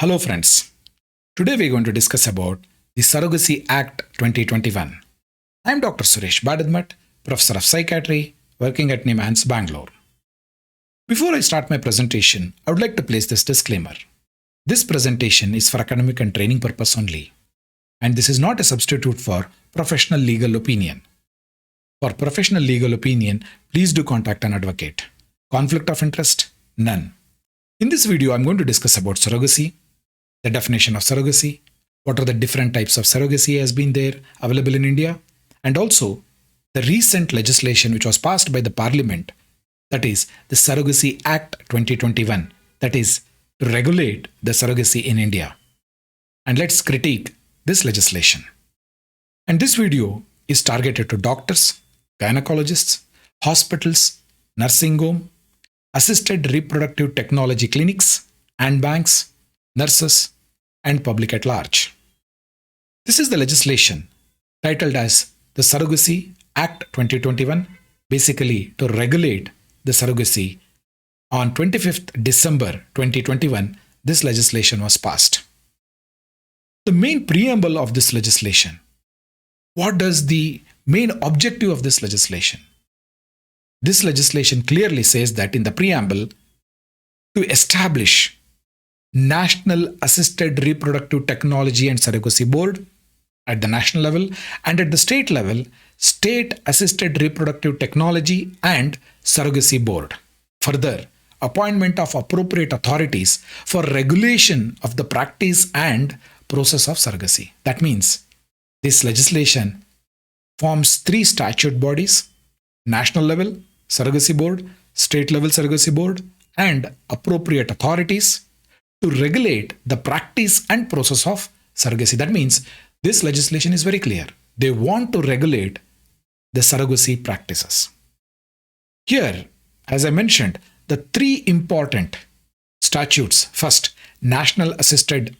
Hello friends. Today we're going to discuss about the Surrogacy Act 2021. I'm Dr. Suresh Badadmat, Professor of Psychiatry, working at NIMHANS, Bangalore. Before I start my presentation, I would like to place this disclaimer. This presentation is for academic and training purpose only, and this is not a substitute for professional legal opinion. For professional legal opinion, please do contact an advocate. Conflict of interest? None. In this video, I'm going to discuss about surrogacy, the definition of surrogacy, what are the different types of surrogacy has been there available in India, and also the recent legislation which was passed by the Parliament, that is the Surrogacy Act 2021, that is to regulate the surrogacy in India. And let's critique this legislation. And this video is targeted to doctors, gynecologists, hospitals, nursing home, assisted reproductive technology clinics and banks, nurses, and public at large. This is the legislation titled as the Surrogacy Act 2021, basically to regulate the surrogacy. On 25th December 2021, this legislation was passed. The main preamble of this legislation. What does the main objective of this legislation? This legislation clearly says that in the preamble, to establish National Assisted Reproductive Technology and Surrogacy Board at the national level, and at the state level, State Assisted Reproductive Technology and Surrogacy Board. Further, appointment of appropriate authorities for regulation of the practice and process of surrogacy. That means this legislation forms three statute bodies: national level surrogacy board, state level surrogacy board, and appropriate authorities to regulate the practice and process of surrogacy. That means this legislation is very clear. They want to regulate the surrogacy practices. Here, as I mentioned, the three important statutes. First, National Assisted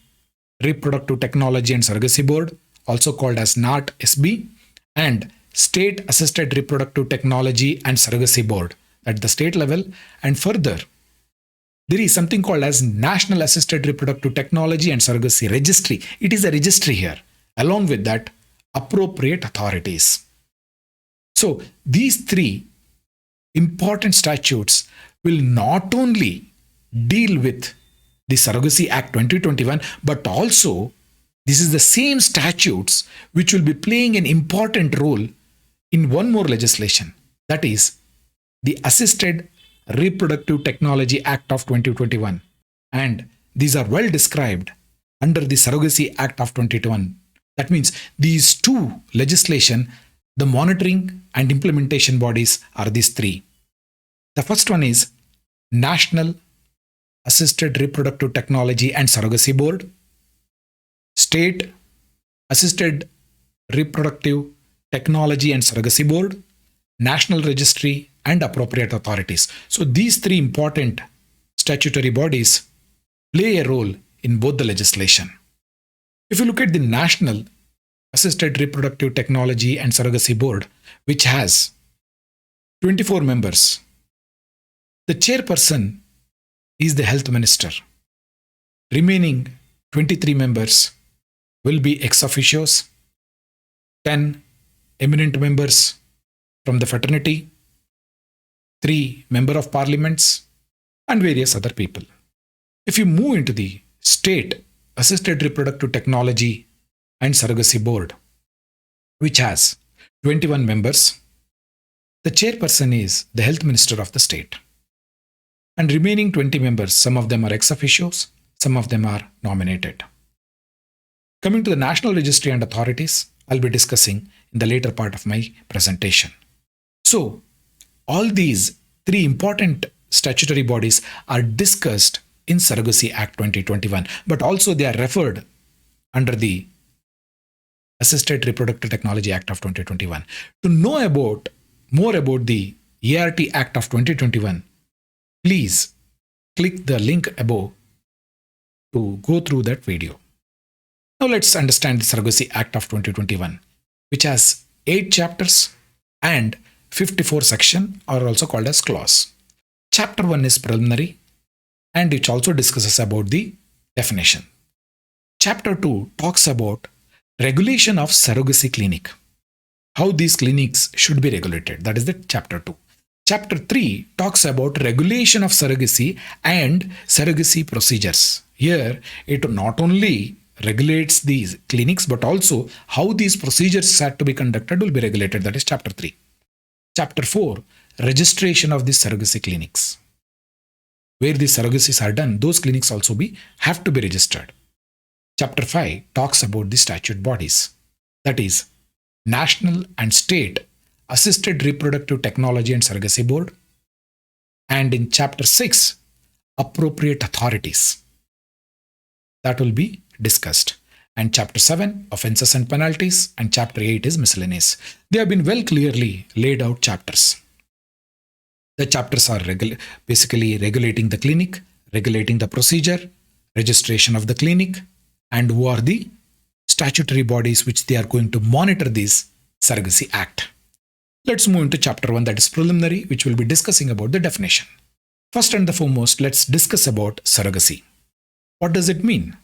Reproductive Technology and Surrogacy Board, also called as NART-SB, and State Assisted Reproductive Technology and Surrogacy Board at the state level. And further, there is something called as National Assisted Reproductive Technology and Surrogacy Registry. It is a registry here. Along with that, appropriate authorities. So these three important statutes will not only deal with the Surrogacy Act 2021, but also this is the same statutes which will be playing an important role in one more legislation, that is the Assisted Reproductive Technology Act of 2021. And these are well described under the Surrogacy Act of 2021. That means these two legislation, the monitoring and implementation bodies are these three. The first one is National Assisted Reproductive Technology and Surrogacy Board, State Assisted Reproductive Technology and Surrogacy Board, National Registry, and appropriate authorities. So these three important statutory bodies play a role in both the legislation. If you look at the National Assisted Reproductive Technology and Surrogacy Board, which has 24 members, the chairperson is the health minister. Remaining 23 members will be ex officios, 10 eminent members from the fraternity, 3 member of parliaments, and various other people. If you move into the State Assisted Reproductive Technology and Surrogacy Board, which has 21 members, the chairperson is the health minister of the state. And remaining 20 members, some of them are ex officios, some of them are nominated. Coming to the National Registry and authorities, I'll be discussing in the later part of my presentation. So, all these three important statutory bodies are discussed in Surrogacy Act 2021, but also they are referred under the Assisted Reproductive Technology Act of 2021. To know more about the ART Act of 2021, please click the link above to go through that video. Now let's understand the Surrogacy Act of 2021, which has 8 chapters and 54 sections, are also called as clause. Chapter 1 is preliminary, and it also discusses about the Definition. Chapter 2 talks about regulation of surrogacy clinic. How these clinics should be regulated. That is the chapter 2. Chapter 3 talks about regulation of surrogacy and surrogacy procedures. Here, it not only regulates these clinics, but also how these procedures had to be conducted will be regulated. That is chapter 3. Chapter 4, registration of the surrogacy clinics. Where the surrogacies are done, those clinics also have to be registered. Chapter 5 talks about the statute bodies. That is, National and State Assisted Reproductive Technology and Surrogacy Board. And in Chapter 6, appropriate authorities. That will be discussed. And Chapter 7, Offences and Penalties. And Chapter 8 is Miscellaneous. They have been well clearly laid out chapters. The chapters are basically regulating the clinic, regulating the procedure, registration of the clinic, and who are the statutory bodies which they are going to monitor this Surrogacy Act. Let's move into chapter 1, that is preliminary, which will be discussing about the definition. First and the foremost, let's discuss about surrogacy. What does it mean?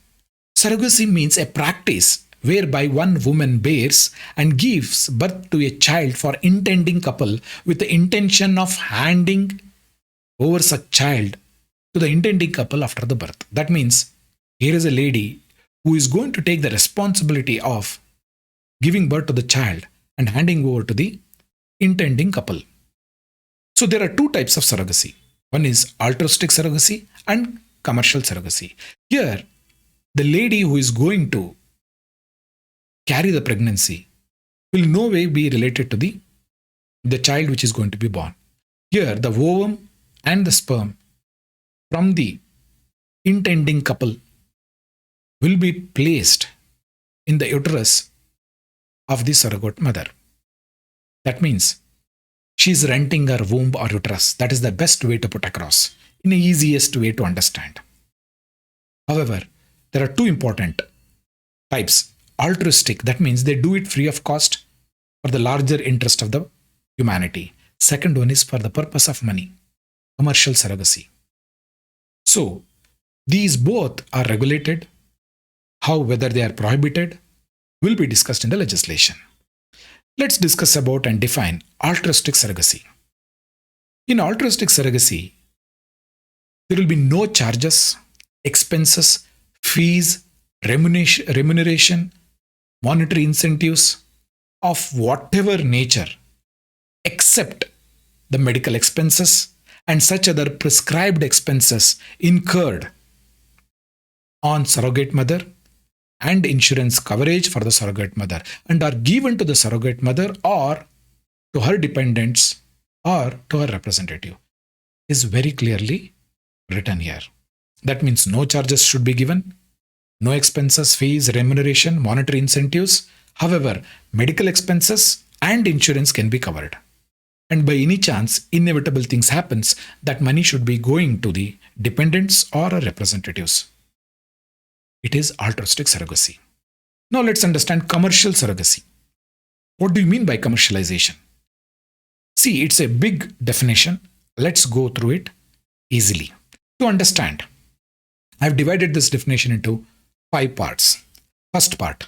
Surrogacy means a practice whereby one woman bears and gives birth to a child for intending couple with the intention of handing over such child to the intending couple after the birth. That means here is a lady who is going to take the responsibility of giving birth to the child and handing over to the intending couple. So there are two types of surrogacy. One is altruistic surrogacy and commercial surrogacy. Here, the lady who is going to carry the pregnancy will in no way be related to the child which is going to be born. Here, the ovum and the sperm from the intending couple will be placed in the uterus of the surrogate mother. That means she is renting her womb or uterus. That is the best way to put across, in the easiest way to understand. However, there are two important types. Altruistic, that means they do it free of cost for the larger interest of the humanity. Second one is for the purpose of money, commercial surrogacy. So, these both are regulated. How, whether they are prohibited, will be discussed in the legislation. Let's discuss about and define altruistic surrogacy. In altruistic surrogacy, there will be no charges, expenses, fees, remuneration, monetary incentives of whatever nature, except the medical expenses and such other prescribed expenses incurred on surrogate mother and insurance coverage for the surrogate mother, and are given to the surrogate mother or to her dependents or to her representative, is very clearly written here. That means no charges should be given, no expenses, fees, remuneration, monetary incentives. However, medical expenses and insurance can be covered. And by any chance, inevitable things happens, that money should be going to the dependents or representatives. It is altruistic surrogacy. Now let's understand commercial surrogacy. What do you mean by commercialization? See, it's a big definition. Let's go through it easily. To understand, I've divided this definition into 5 parts. First part,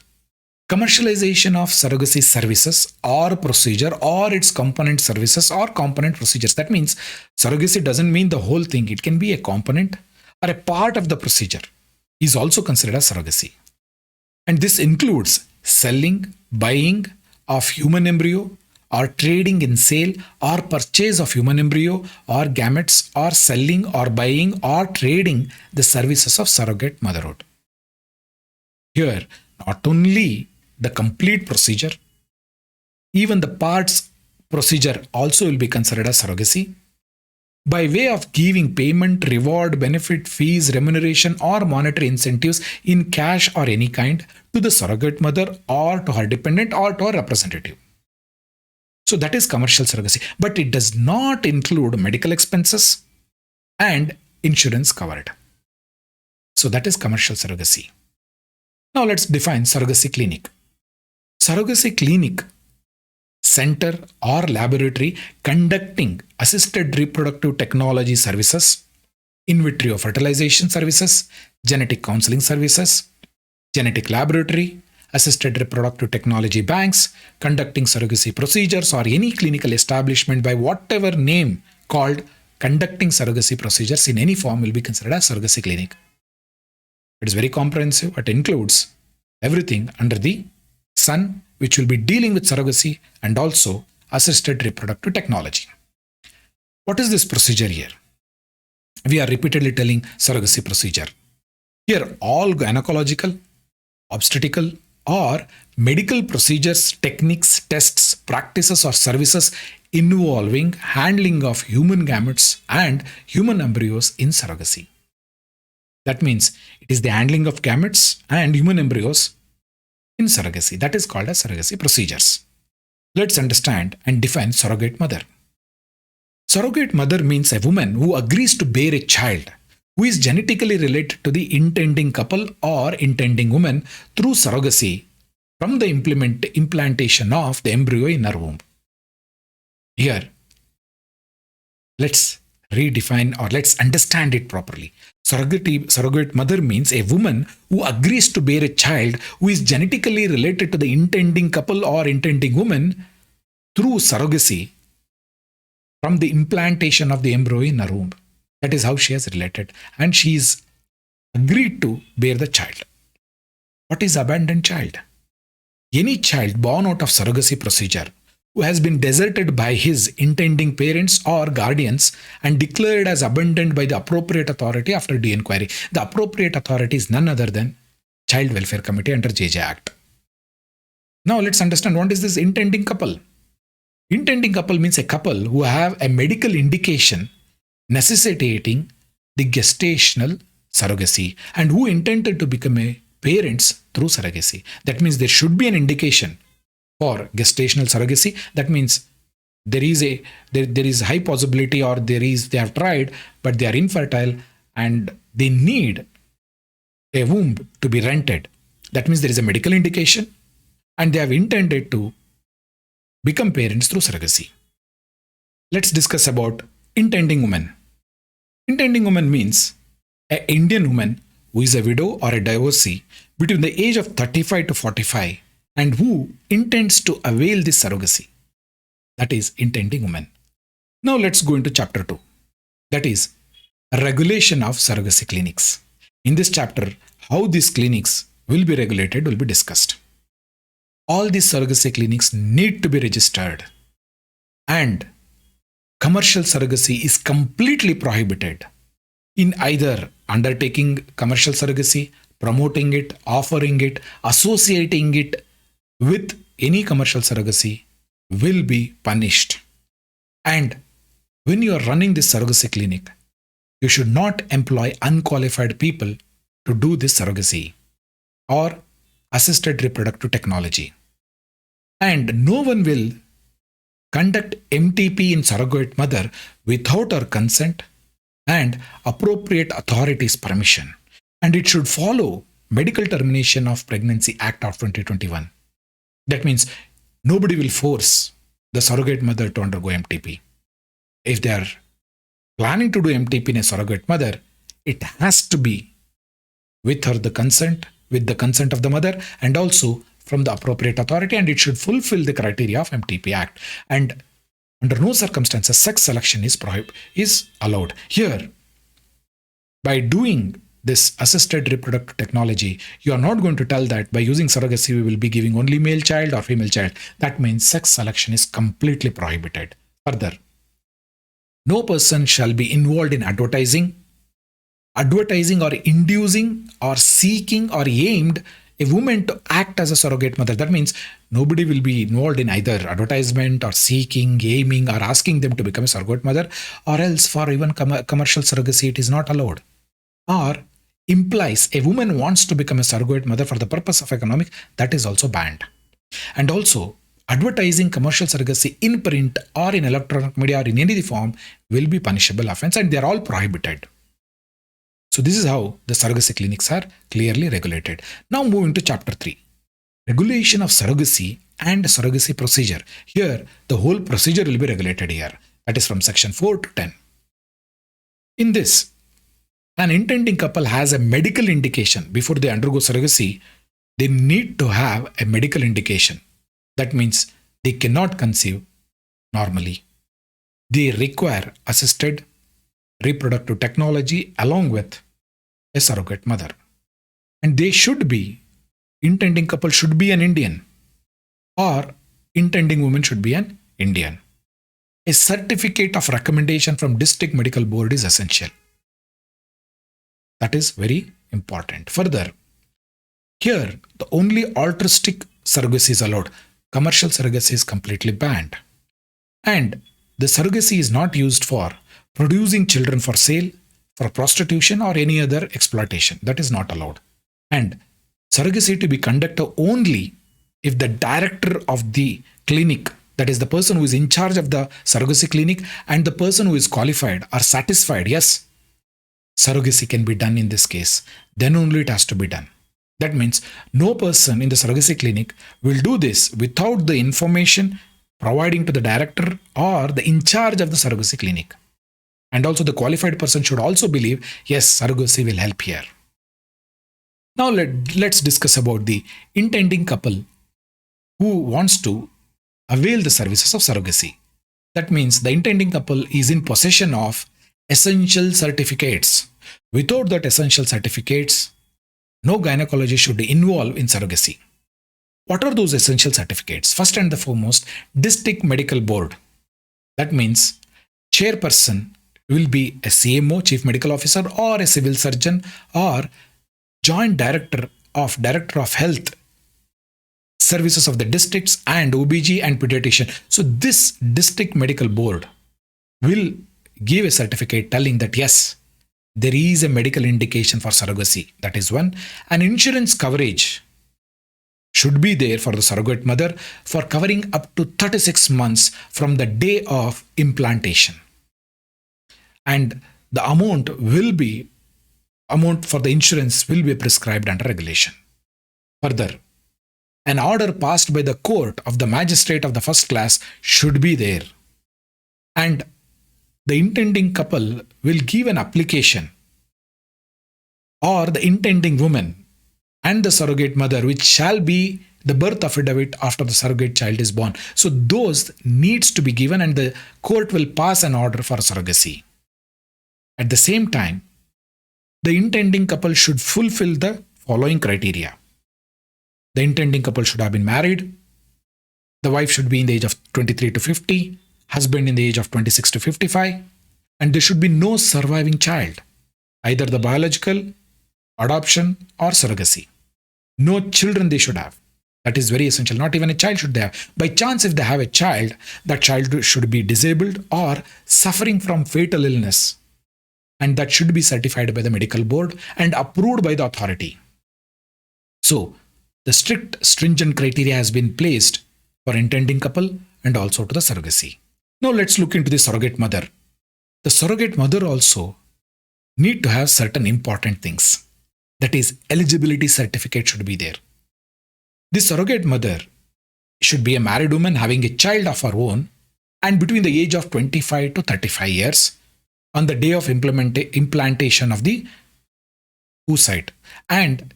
commercialization of surrogacy services or procedure or its component services or component procedures. That means surrogacy doesn't mean the whole thing. It can be a component or a part of the procedure is also considered as surrogacy. And this includes selling, buying of human embryo, or trading in sale or purchase of human embryo or gametes, or selling or buying or trading the services of surrogate motherhood. Here, not only the complete procedure, even the parts procedure also will be considered as surrogacy, by way of giving payment, reward, benefit, fees, remuneration, or monetary incentives in cash or any kind to the surrogate mother or to her dependent or to her representative. So that is commercial surrogacy, but it does not include medical expenses and insurance covered. So that is commercial surrogacy. Now let's define surrogacy clinic. Surrogacy clinic, center or laboratory conducting assisted reproductive technology services in vitro fertilization services, genetic counseling services, genetic laboratory, assisted reproductive technology banks, conducting surrogacy procedures, or any clinical establishment by whatever name called conducting surrogacy procedures in any form will be considered as surrogacy clinic. It is very comprehensive. It includes everything under the sun, which will be dealing with surrogacy and also assisted reproductive technology. What is this procedure here? We are repeatedly telling surrogacy procedure. Here, all gynecological, obstetrical, or medical procedures, techniques, tests, practices, or services involving handling of human gametes and human embryos in surrogacy. That means it is the handling of gametes and human embryos in surrogacy. That is called as surrogacy procedures. Let's understand and define surrogate mother. Surrogate mother means a woman who agrees to bear a child who is genetically related to the intending couple or intending woman through surrogacy from the implantation of the embryo in her womb. Here, let's redefine or let's understand it properly. Surrogate mother means a woman who agrees to bear a child who is genetically related to the intending couple or intending woman through surrogacy from the implantation of the embryo in her womb. That is how she has related, and she is agreed to bear the child. What is abandoned child? Any child born out of surrogacy procedure who has been deserted by his intending parents or guardians and declared as abandoned by the appropriate authority after due inquiry. The appropriate authority is none other than Child Welfare Committee under JJ Act. Now let's understand what is this intending couple. Intending couple means a couple who have a medical indication necessitating the gestational surrogacy and who intended to become a parents through surrogacy. That means there should be an indication for gestational surrogacy. That means there is high possibility, or they have tried but they are infertile and they need a womb to be rented. That means there is a medical indication and they have intended to become parents through surrogacy. Let's discuss about intending woman. Intending woman means an Indian woman who is a widow or a divorcee between the age of 35 to 45 and who intends to avail this surrogacy. That is intending woman. Now let's go into chapter 2. That is regulation of surrogacy clinics. In this chapter, how these clinics will be regulated will be discussed. All these surrogacy clinics need to be registered, and commercial surrogacy is completely prohibited in either undertaking commercial surrogacy, promoting it, offering it, associating it with any commercial surrogacy will be punished. And when you are running this surrogacy clinic, you should not employ unqualified people to do this surrogacy or assisted reproductive technology. And no one will conduct MTP in surrogate mother without her consent and appropriate authorities' permission. And it should follow Medical Termination of Pregnancy Act of 2021. That means nobody will force the surrogate mother to undergo MTP. If they are planning to do MTP in a surrogate mother, it has to be with the consent of the mother and also from the appropriate authority, and it should fulfill the criteria of MTP Act. And under no circumstances sex selection is allowed. Here, by doing this assisted reproductive technology, you are not going to tell that by using surrogacy we will be giving only male child or female child. That means sex selection is completely prohibited. Further, no person shall be involved in advertising or inducing or seeking or aimed a woman to act as a surrogate mother. That means nobody will be involved in either advertisement or seeking, aiming, or asking them to become a surrogate mother, or else for even commercial surrogacy it is not allowed. Or implies a woman wants to become a surrogate mother for the purpose of economic, that is also banned. And also advertising commercial surrogacy in print or in electronic media or in any form will be punishable offense, and they are all prohibited. So this is how the surrogacy clinics are clearly regulated. Now moving to chapter 3. Regulation of surrogacy and surrogacy procedure. Here, the whole procedure will be regulated here. That is from section 4 to 10. In this, An intending couple has a medical indication before they undergo surrogacy. They need to have a medical indication. That means they cannot conceive normally. They require assisted reproductive technology along with a surrogate mother. And they should be, intending couple should be an Indian, or intending woman should be an Indian. A certificate of recommendation from district medical board is essential. That is very important. Further, here the only altruistic surrogacy is allowed. Commercial surrogacy is completely banned. And the surrogacy is not used for producing children for sale, for prostitution, or any other exploitation. That is not allowed. And surrogacy to be conducted only if the director of the clinic, that is the person who is in charge of the surrogacy clinic, and the person who is qualified are satisfied, yes, surrogacy can be done in this case, then only it has to be done. That means no person in the surrogacy clinic will do this without the information providing to the director or the in charge of the surrogacy clinic. And also the qualified person should also believe, yes, surrogacy will help here. Now let's discuss about the intending couple who wants to avail the services of surrogacy. That means the intending couple is in possession of essential certificates. Without that essential certificates, no gynecology should involve in surrogacy. What are those essential certificates? First and the foremost, district medical board. That means chairperson will be a CMO, chief medical officer, or a civil surgeon, or joint director of health services of the districts and OBG and pediatrician. So this district medical board will give a certificate telling that yes, there is a medical indication for surrogacy. That is one. An insurance coverage should be there for the surrogate mother for covering up to 36 months from the day of implantation. And the amount for the insurance will be prescribed under regulation. Further, an order passed by the court of the magistrate of the first class should be there. And the intending couple will give an application, or the intending woman and the surrogate mother, which shall be the birth affidavit after the surrogate child is born. So those needs to be given, and the court will pass an order for surrogacy. At the same time, the intending couple should fulfill the following criteria. The intending couple should have been married. The wife should be in the age of 23 to 50, husband in the age of 26 to 55, and there should be no surviving child, either the biological, adoption, or surrogacy. No children they should have. That is very essential. Not even a child should they have. By chance, if they have a child, that child should be disabled or suffering from fatal illness, and that should be certified by the medical board and approved by the authority. So, the strict, stringent criteria has been placed for intending couple and also to the surrogacy. Now let's look into the surrogate mother. The surrogate mother also need to have certain important things. That is, eligibility certificate should be there. The surrogate mother should be a married woman having a child of her own and between the age of 25 to 35 years on the day of implantation of the oocyte. And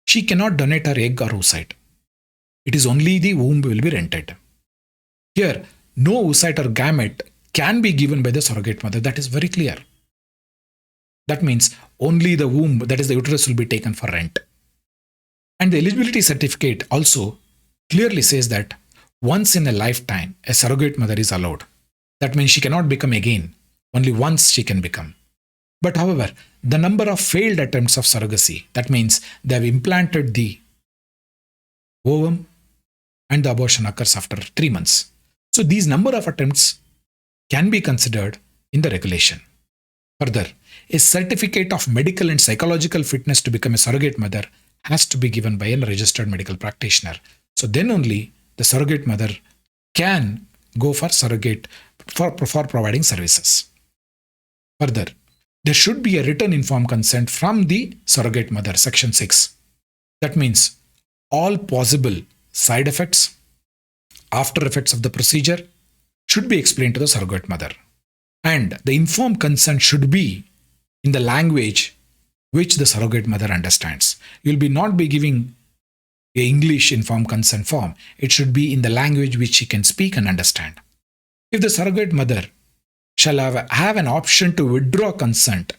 she cannot donate her egg or oocyte. It is only the womb will be rented. Here, no oocyte or gamete can be given by the surrogate mother. That is very clear. That means only the womb, that is the uterus, will be taken for rent. And the eligibility certificate also clearly says that once in a lifetime, a surrogate mother is allowed. That means she cannot become again. Only once she can become. But however, the number of failed attempts of surrogacy, that means they have implanted the ovum and the abortion occurs after 3 months. So these number of attempts can be considered in the regulation. Further, a certificate of medical and psychological fitness to become a surrogate mother has to be given by a registered medical practitioner. So then only the surrogate mother can go for surrogate for providing services. Further, there should be a written informed consent from the surrogate mother, Section 6. That means all possible side effects, after effects of the procedure should be explained to the surrogate mother. And the informed consent should be in the language which the surrogate mother understands. You'll be not be giving a English informed consent form. It should be in the language which she can speak and understand. If the surrogate mother shall have an option to withdraw consent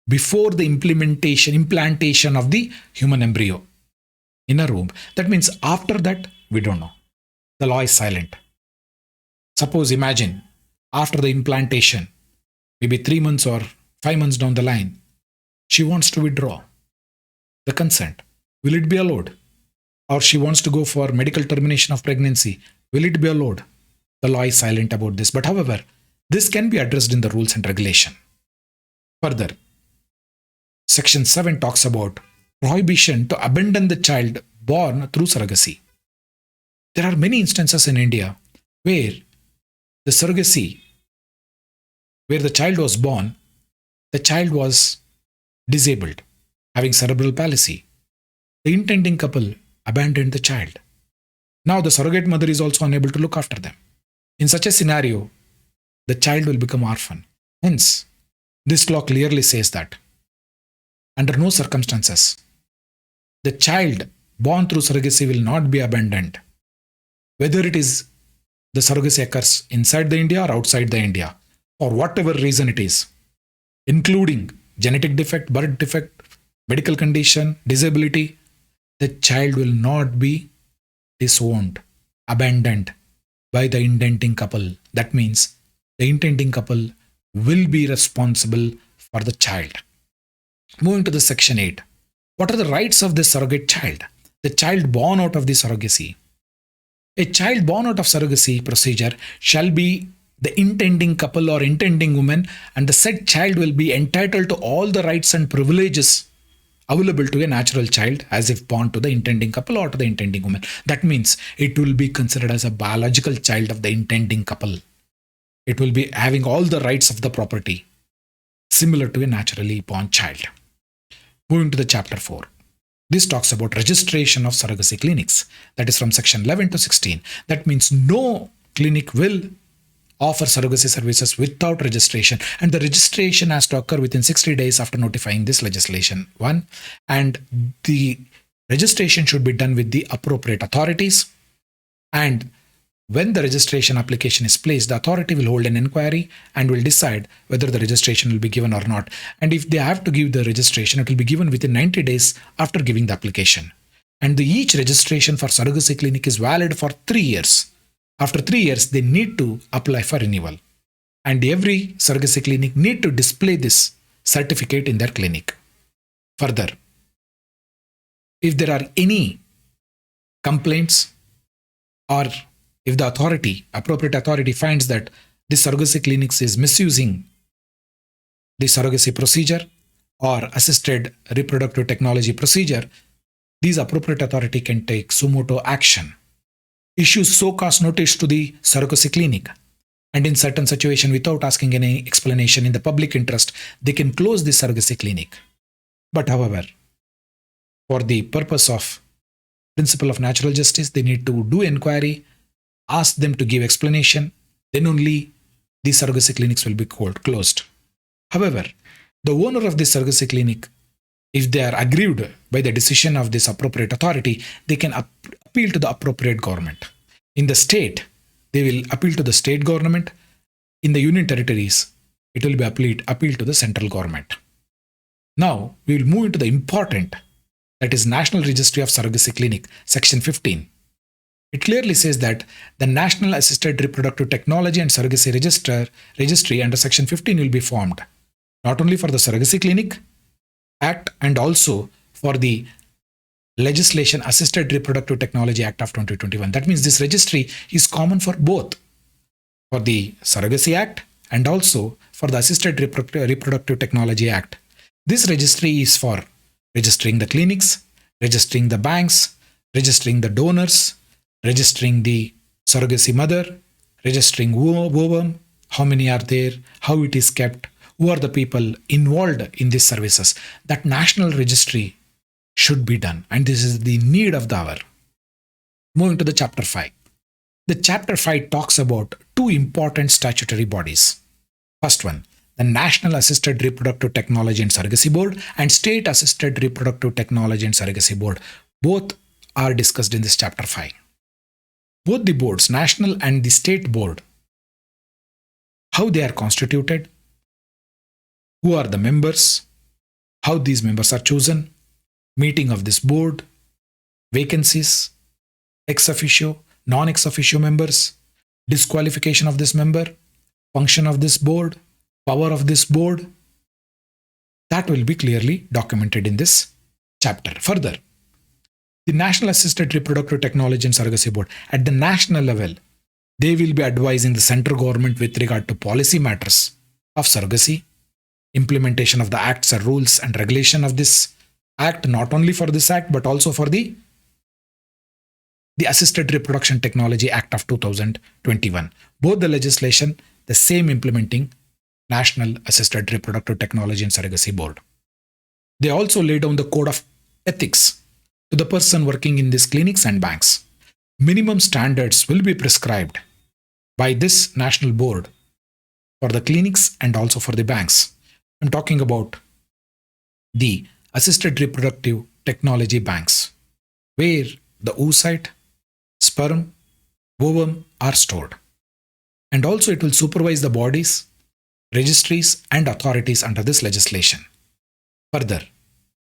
before the implantation of the human embryo in a womb, that means after that, we don't know. The law is silent. Suppose, imagine, after the implantation, maybe 3 months or 5 months down the line, she wants to withdraw the consent. Will it be allowed? Or she wants to go for medical termination of pregnancy. Will it be allowed? The law is silent about this. But however, this can be addressed in the rules and regulation. Further, Section 7 talks about prohibition to abandon the child born through surrogacy. There are many instances in India where the surrogacy, where the child was born, the child was disabled, having cerebral palsy. The intending couple abandoned the child. Now the surrogate mother is also unable to look after them. In such a scenario, the child will become orphan. Hence, this law clearly says that under no circumstances, the child born through surrogacy will not be abandoned, whether it is the surrogacy occurs inside the India or outside the India, or whatever reason it is, including genetic defect, birth defect, medical condition, disability. The child will not be disowned, abandoned by the intending couple. That means the intending couple will be responsible for the child. Moving to the Section 8. What are the rights of this surrogate child? The child born out of the surrogacy. A child born out of surrogacy procedure shall be the intending couple or intending woman, and the said child will be entitled to all the rights and privileges available to a natural child as if born to the intending couple or to the intending woman. That means it will be considered as a biological child of the intending couple. It will be having all the rights of the property similar to a naturally born child. Moving to the Chapter 4. This talks about registration of surrogacy clinics. That is from Section 11 to 16. That means no clinic will offer surrogacy services without registration, and the registration has to occur within 60 days after notifying this legislation. One, and the registration should be done with the appropriate authorities, and when the registration application is placed, the authority will hold an inquiry and will decide whether the registration will be given or not. And if they have to give the registration, it will be given within 90 days after giving the application. And each registration for surrogacy clinic is valid for 3 years. After 3 years, they need to apply for renewal. And every surrogacy clinic need to display this certificate in their clinic. Further, if there are any complaints, or if the appropriate authority finds that this surrogacy clinics is misusing the surrogacy procedure or assisted reproductive technology procedure, these appropriate authority can take suo motu action, issue show cause notice to the surrogacy clinic, and in certain situation, without asking any explanation in the public interest, they can close the surrogacy clinic. But however, for the purpose of principle of natural justice, they need to do inquiry, ask them to give explanation, then only the surrogacy clinics will be closed. However, the owner of the surrogacy clinic, if they are aggrieved by the decision of this appropriate authority, they can appeal to the appropriate government. In the state, they will appeal to the state government. In the union territories, it will be appealed to the central government. Now, we will move into the important, that is National Registry of Surrogacy Clinic, Section 15. It clearly says that the National Assisted Reproductive Technology and Surrogacy Registry under Section 15 will be formed, not only for the Surrogacy Clinic Act and also for the legislation Assisted Reproductive Technology Act of 2021. That means this registry is common for both, for the Surrogacy Act and also for the Assisted Reproductive Technology Act. This registry is for registering the clinics, registering the banks, registering the donors, registering the surrogacy mother, registering ovum, how many are there, how it is kept, who are the people involved in these services. That national registry should be done, and this is the need of the hour. Moving to the Chapter 5. The Chapter 5 talks about two important statutory bodies. First one, the National Assisted Reproductive Technology and Surrogacy Board and State Assisted Reproductive Technology and Surrogacy Board. Both are discussed in this chapter 5. Both the boards, national and the state board, how they are constituted, who are the members, how these members are chosen, meeting of this board, vacancies, ex officio, non-ex officio members, disqualification of this member, function of this board, power of this board, that will be clearly documented in this chapter. Further, the National Assisted Reproductive Technology and Surrogacy Board, at the national level, they will be advising the central government with regard to policy matters of surrogacy, implementation of the acts and rules and regulation of this act, not only for this act, but also for the Assisted Reproduction Technology Act of 2021. Both the legislation, the same implementing National Assisted Reproductive Technology and Surrogacy Board. They also lay down the code of ethics to the person working in these clinics and banks. Minimum standards will be prescribed by this national board for the clinics and also for the banks. I'm talking about the Assisted Reproductive Technology banks, where the oocyte, sperm, ovum are stored. And also it will supervise the bodies, registries and authorities under this legislation. Further,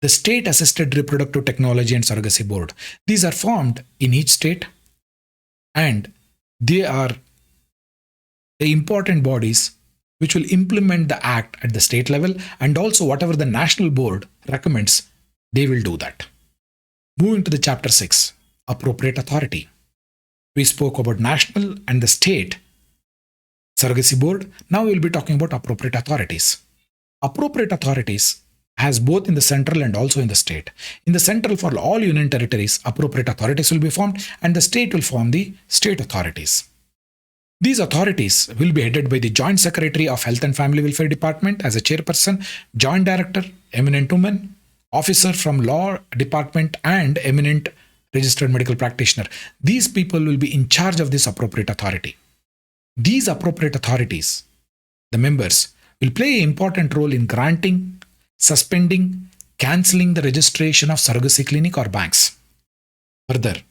the State Assisted Reproductive Technology and Surrogacy Board, these are formed in each state and they are the important bodies which will implement the act at the state level, and also whatever the national board recommends, they will do that. Moving to the chapter 6, appropriate authority. We spoke about national and the state surrogacy board. Now we will be talking about appropriate authorities. Appropriate authorities has both in the central and also in the state. In the central, for all union territories, appropriate authorities will be formed and the state will form the state authorities. These authorities will be headed by the Joint Secretary of Health and Family Welfare Department as a chairperson, Joint Director, eminent woman, officer from Law Department and eminent registered medical practitioner. These people will be in charge of this appropriate authority. These appropriate authorities, the members, will play an important role in granting, suspending, cancelling the registration of surrogacy clinic or banks. Further,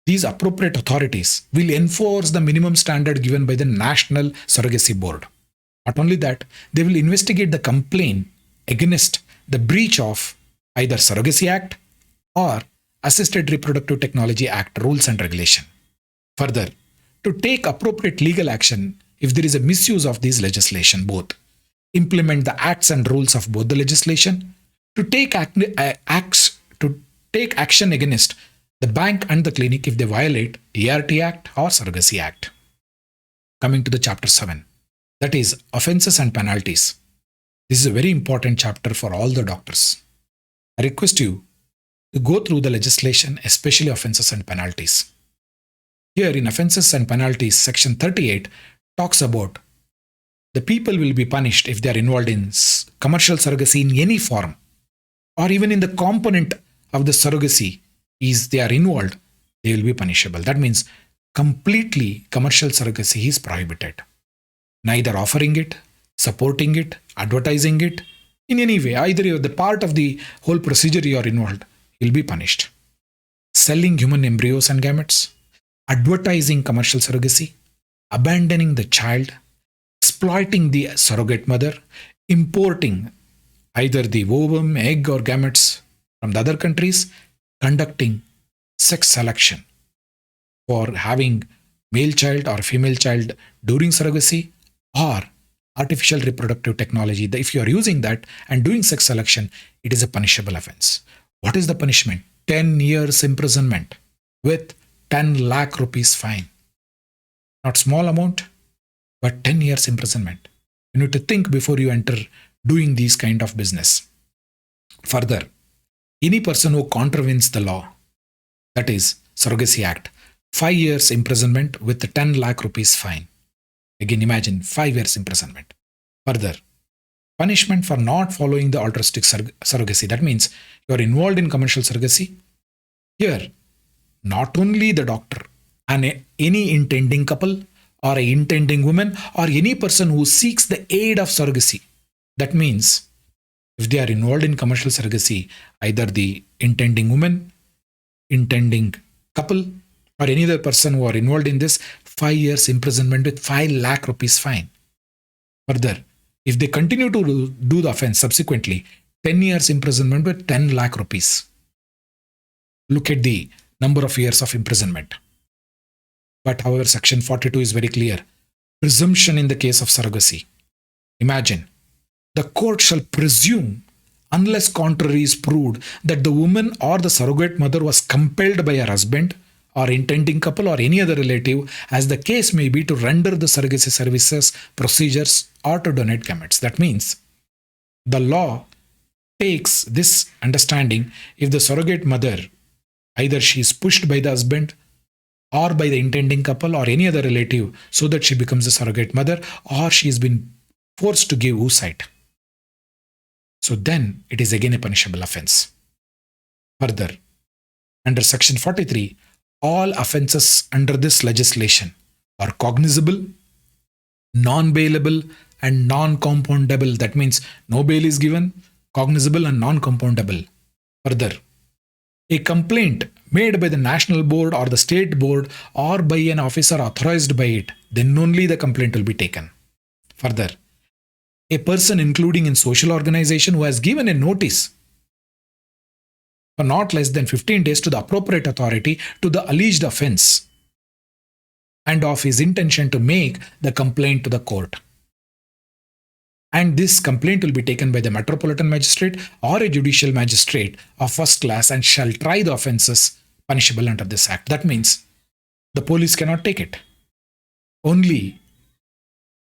these appropriate authorities will enforce the minimum standard given by the National Surrogacy Board. Not only that, they will investigate the complaint against the breach of either Surrogacy Act or Assisted Reproductive Technology Act rules and regulation. Further, to take appropriate legal action if there is a misuse of these legislation, both implement the acts and rules of both the legislation, to take action against the bank and the clinic if they violate ART Act or Surrogacy Act. Coming to the chapter 7, that is offences and penalties. This is a very important chapter for all the doctors. I request you to go through the legislation, especially offences and penalties. Here in offences and penalties, section 38 talks about the people will be punished if they are involved in commercial surrogacy in any form, or even in the component of the surrogacy is they are involved, they will be punishable. That means completely commercial surrogacy is prohibited. Neither offering it, supporting it, advertising it, in any way, either you're the part of the whole procedure you are involved, you'll be punished. Selling human embryos and gametes, advertising commercial surrogacy, abandoning the child, exploiting the surrogate mother, importing either the ovum, egg or gametes from the other countries, conducting sex selection for having male child or female child during surrogacy, or artificial reproductive technology. If you are using that and doing sex selection, it is a punishable offense. What is the punishment? 10 years imprisonment with 10 lakh rupees fine. Not small amount, but 10 years imprisonment. You need to think before you enter doing these kind of business. Further, any person who contravenes the law, that is Surrogacy Act, 5 years imprisonment with the 10 lakh rupees fine. Again, imagine 5 years imprisonment. Further, punishment for not following the altruistic surrogacy. That means you are involved in commercial surrogacy. Here, not only the doctor and any intending couple or a intending woman or any person who seeks the aid of surrogacy. That means if they are involved in commercial surrogacy, either the intending woman, intending couple, or any other person who are involved in this, 5 years imprisonment with 5 lakh rupees fine. Further, if they continue to do the offense subsequently, 10 years imprisonment with 10 lakh rupees. Look at the number of years of imprisonment. But however, Section 42 is very clear. Presumption in the case of surrogacy. Imagine, the court shall presume, unless contrary is proved, that the woman or the surrogate mother was compelled by her husband or intending couple or any other relative, as the case may be, to render the surrogacy services, procedures, or to donate gametes. That means the law takes this understanding: if the surrogate mother, either she is pushed by the husband or by the intending couple or any other relative so that she becomes a surrogate mother, or she has been forced to give oocyte, so then it is again a punishable offense. Further, under Section 43, all offenses under this legislation are cognizable, non-bailable, and non-compoundable. That means no bail is given, cognizable and non-compoundable. Further, a complaint made by the national board or the state board or by an officer authorized by it, then only the complaint will be taken. Further, a person including in social organization who has given a notice for not less than 15 days to the appropriate authority to the alleged offense and of his intention to make the complaint to the court. And this complaint will be taken by the metropolitan magistrate or a judicial magistrate of first class and shall try the offences punishable under this act. That means the police cannot take it. Only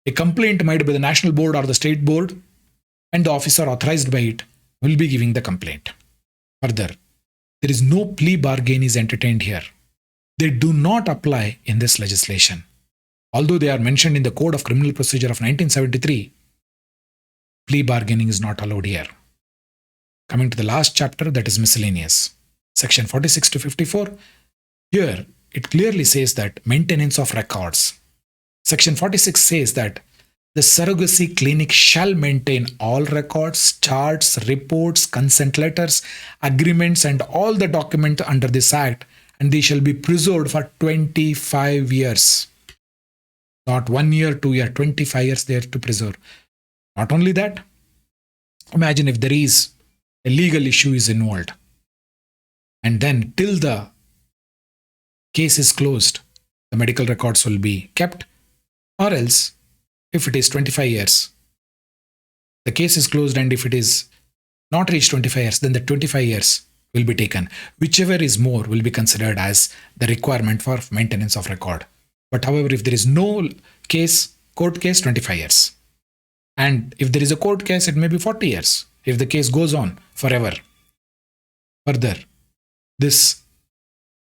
a complaint made by the national board or the state board and the officer authorized by it will be giving the complaint. Further, there is no plea bargain is entertained here. They do not apply in this legislation. Although they are mentioned in the Code of Criminal Procedure of 1973, plea bargaining is not allowed here. Coming to the last chapter, that is Miscellaneous. Section 46 to 54. Here, it clearly says that maintenance of records. Section 46 says that the surrogacy clinic shall maintain all records, charts, reports, consent letters, agreements, and all the documents under this act, and they shall be preserved for 25 years. Not 1 year, 2 years, 25 years they are to preserve. Not only that, imagine if there is a legal issue is involved, and then till the case is closed, the medical records will be kept, or else if it is 25 years, the case is closed, and if it is not reached 25 years, then the 25 years will be taken. Whichever is more will be considered as the requirement for maintenance of record. But however, if there is no case, court case, 25 years. And if there is a court case, it may be 40 years, if the case goes on forever. Further, this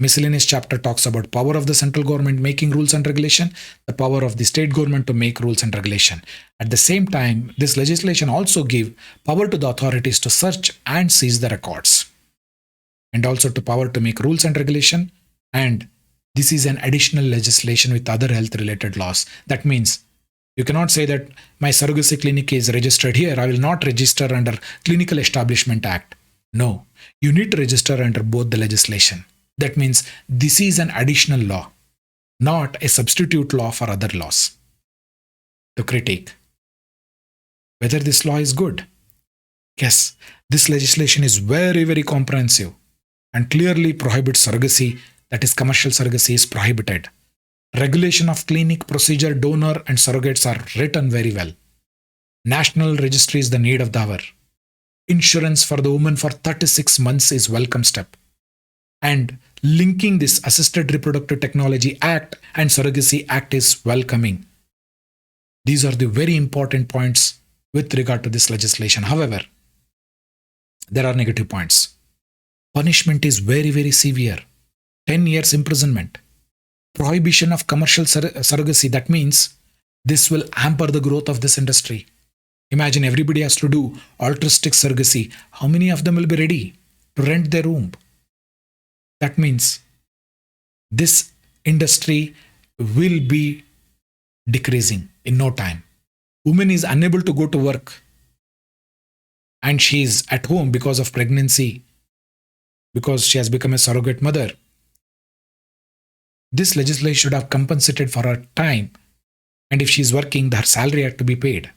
Miscellaneous chapter talks about power of the central government making rules and regulation, the power of the state government to make rules and regulation. At the same time, this legislation also gives power to the authorities to search and seize the records, and also to power to make rules and regulation. And this is an additional legislation with other health related laws. That means you cannot say that my surrogacy clinic is registered here, I will not register under Clinical Establishment Act. No, you need to register under both the legislation. That means this is an additional law, not a substitute law for other laws. To critique whether this law is good. Yes, this legislation is very, very comprehensive and clearly prohibits surrogacy, that is, commercial surrogacy is prohibited. Regulation of clinic, procedure, donor, and surrogates are written very well. National registry is the need of the hour. Insurance for the woman for 36 months is welcome step. And linking this Assisted Reproductive Technology Act and Surrogacy Act is welcoming. These are the very important points with regard to this legislation. However, there are negative points. Punishment is very, very severe. 10 years imprisonment. Prohibition of commercial surrogacy. That means this will hamper the growth of this industry. Imagine everybody has to do altruistic surrogacy. How many of them will be ready to rent their room? That means this industry will be decreasing in no time. Woman is unable to go to work and she is at home because of pregnancy, because she has become a surrogate mother. This legislation should have compensated for her time, and if she is working, her salary had to be paid.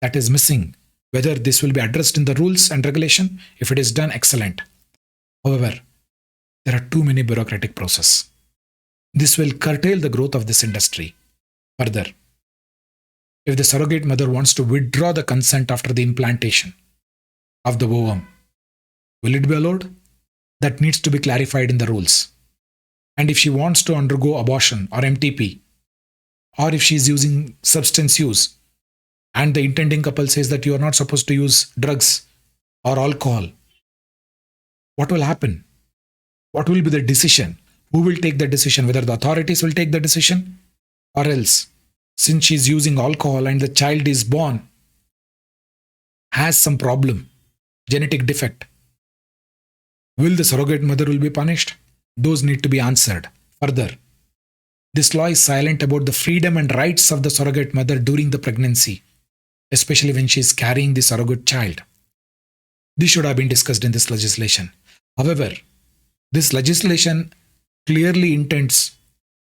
That is missing. Whether this will be addressed in the rules and regulation, if it is done, excellent. However, there are too many bureaucratic processes. This will curtail the growth of this industry. Further, if the surrogate mother wants to withdraw the consent after the implantation of the ovum, will it be allowed? That needs to be clarified in the rules. And if she wants to undergo abortion or MTP, or if she is using substance use, and the intending couple says that you are not supposed to use drugs or alcohol, what will happen? What will be the decision? Who will take the decision? Whether the authorities will take the decision, or else, since she is using alcohol and the child is born, has some problem, genetic defect, will the surrogate mother will be punished? Those need to be answered. Further, this law is silent about the freedom and rights of the surrogate mother during the pregnancy, especially when she is carrying the surrogate child. This should have been discussed in this legislation. However, this legislation clearly intends,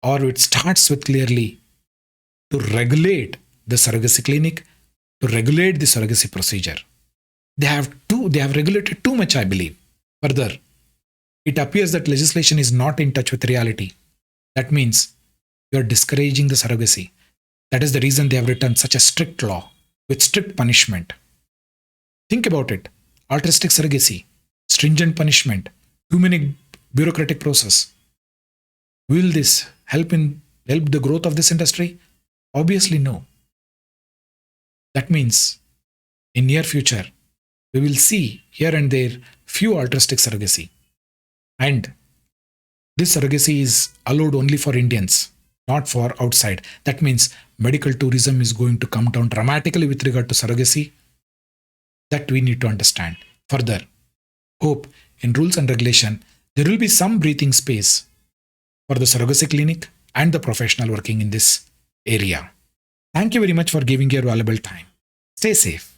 or it starts with clearly, to regulate the surrogacy clinic, to regulate the surrogacy procedure. They have regulated too much, I believe. Further, it appears that legislation is not in touch with reality. That means you are discouraging the surrogacy. That is the reason they have written such a strict law with strict punishment. Think about it. Altruistic surrogacy, stringent punishment, too many bureaucratic process. Will this help the growth of this industry? Obviously no. That means in near future, we will see here and there few altruistic surrogacy. And this surrogacy is allowed only for Indians, not for outside. That means medical tourism is going to come down dramatically with regard to surrogacy. That we need to understand. Further, hope in rules and regulation, there will be some breathing space for the surrogacy clinic and the professional working in this area. Thank you very much for giving your valuable time. Stay safe.